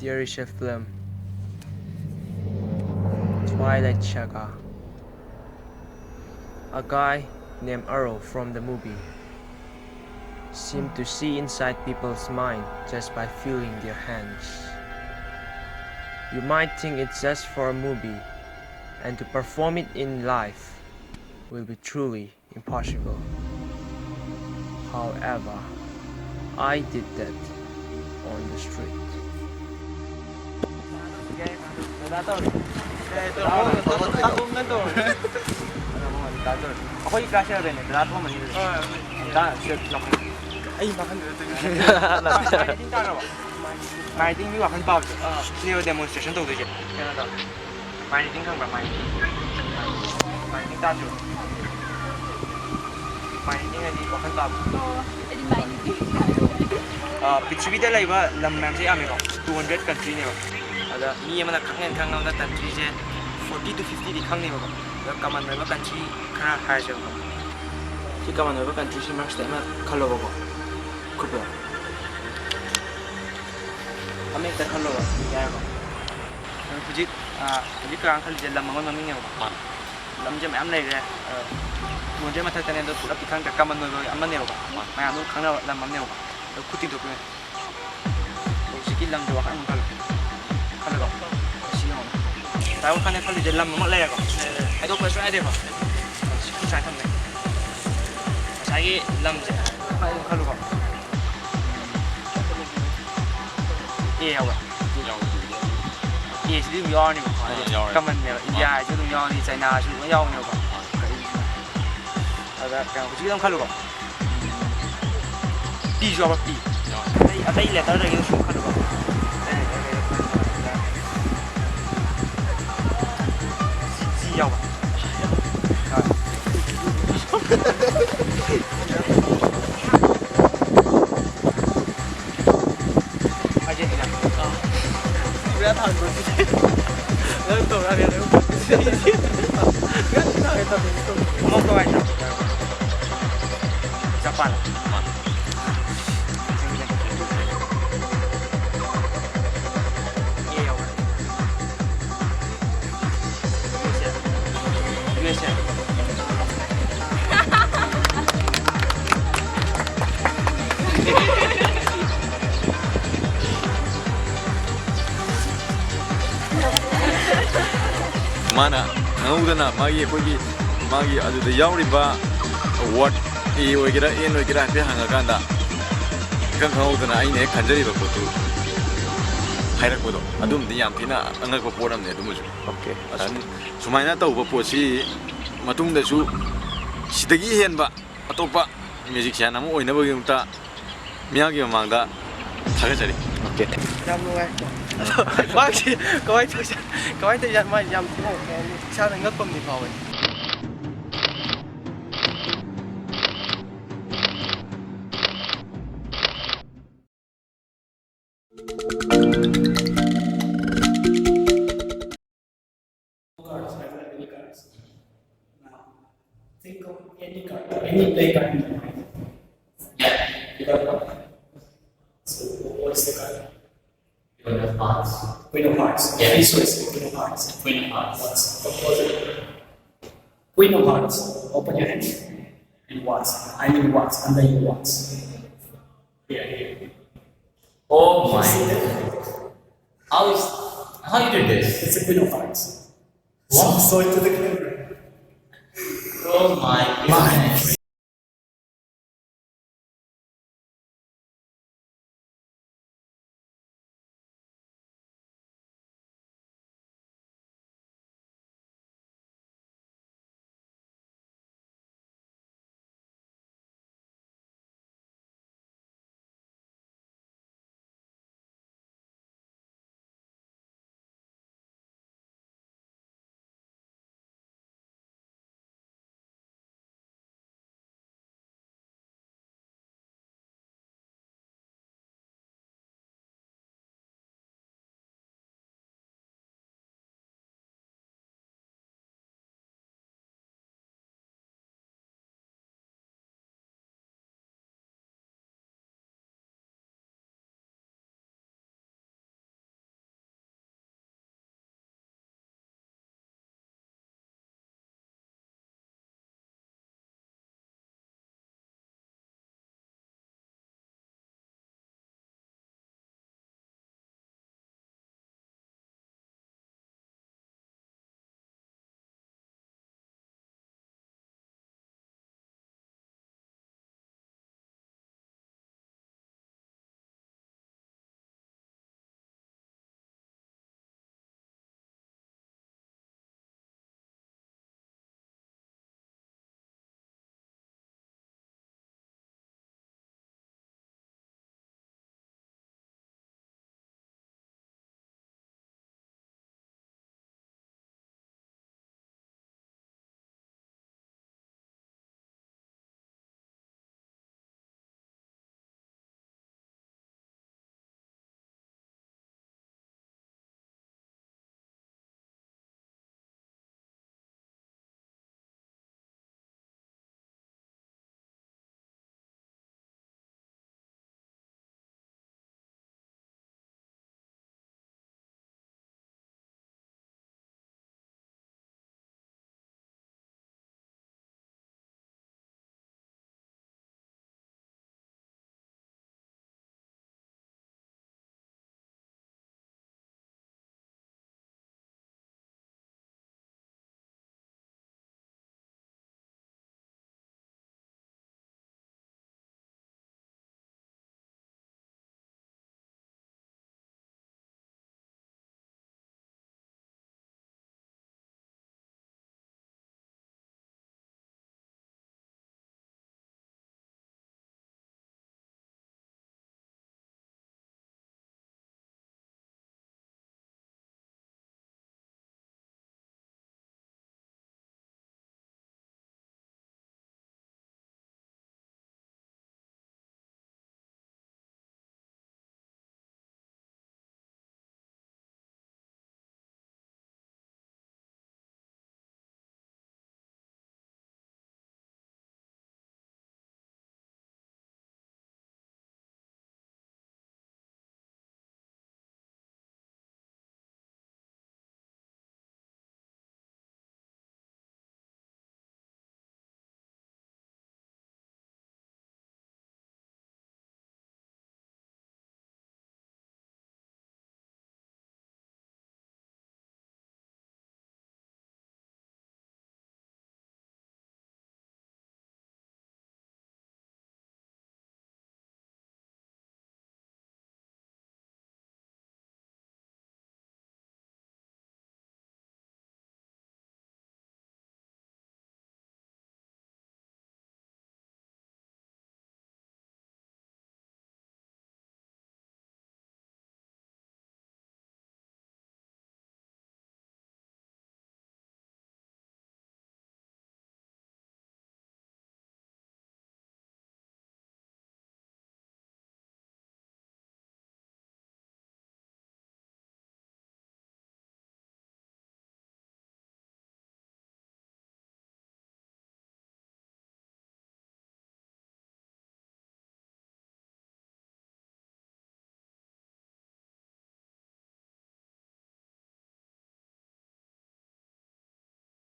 There is a film, Twilight Saga. A guy named Arrow from the movie seemed to see inside people's mind just by feeling their hands. You might think it's just for a movie, and to perform it in life will be truly impossible. However, I did that on the street. Ako'y klasya rin eh, lahat mo manila. Ay, bakit Marketing taro ba? Marketing mi wakan pao. Sino demonstration to dije. Canada. Marketing kang ba marketing? Marketing taro. Marketing ay wakan pao. Edi marketing. Pichibida laiba lam ma'am se ame ko. 200 country ne ba. Ada mi amana khangen khangna country je 40 to 50 di khangne ba. Da kaman ba country khana haje ba. Si kaman ba country si max time khalo ba. Kuba. Ame ta khalo ba. Ya ba. Hujit hujit ka khal je lam mangon maming ne ba. Lam je ma'am lai re. Mon je ma thak tane do pura pikhang ka kaman ba amman ne ba. Ma anu khangna lam mam ne ba. Kuti do kene. Siki lam do kan khalo. Khalo ba. Si ho. Tao khane khali je lam ma lai ko. Ai do ko sai de ba. Siki sai tham ne. Sai lam je. Ai khalo ba. Ye ba. Ye si du yo ni ba. Kaman ne. India ju du yo ni China ju yo ni ba. Ada kan siki lam khalo ba. Đi cho bác đi. Ở đây là tới đây nó xuống khăn được không? Gì dầu à? Ai chết nhỉ? Bé thằng của chị. Nó tổ ra việc đấy không? Không có ai nào. Japan. Mana ngudana magi kogi magi adu da yauriba what e oigira en oigira pe hanga kanda kan ngudana aine kanjari ba potu hairak bodo adum di yam thina angak ba poram ne dumuju okay asum sumaina ta uba posi matung da su sidagi hen ba atopa music sian amu oina ba yumta miyagi mangda thagajari okay Nhâm luôn em. Bác chị, có anh thời gian mai nhâm thế này sao lại ngất bầm thì phò vậy? Cards, I have any cards. Now, think of any card, any play card in your mind. Yeah, you got one. So, what's the card? Queen of Hearts. Queen of Hearts. Yeah. This was Queen of Hearts. Queen of Hearts. Once. What was it? Queen of Hearts. Open your hands. And once. I mean once. And then once. Here. Oh my. See that? How you did this? It's a Queen of Hearts. What? So into the camera. Oh my goodness.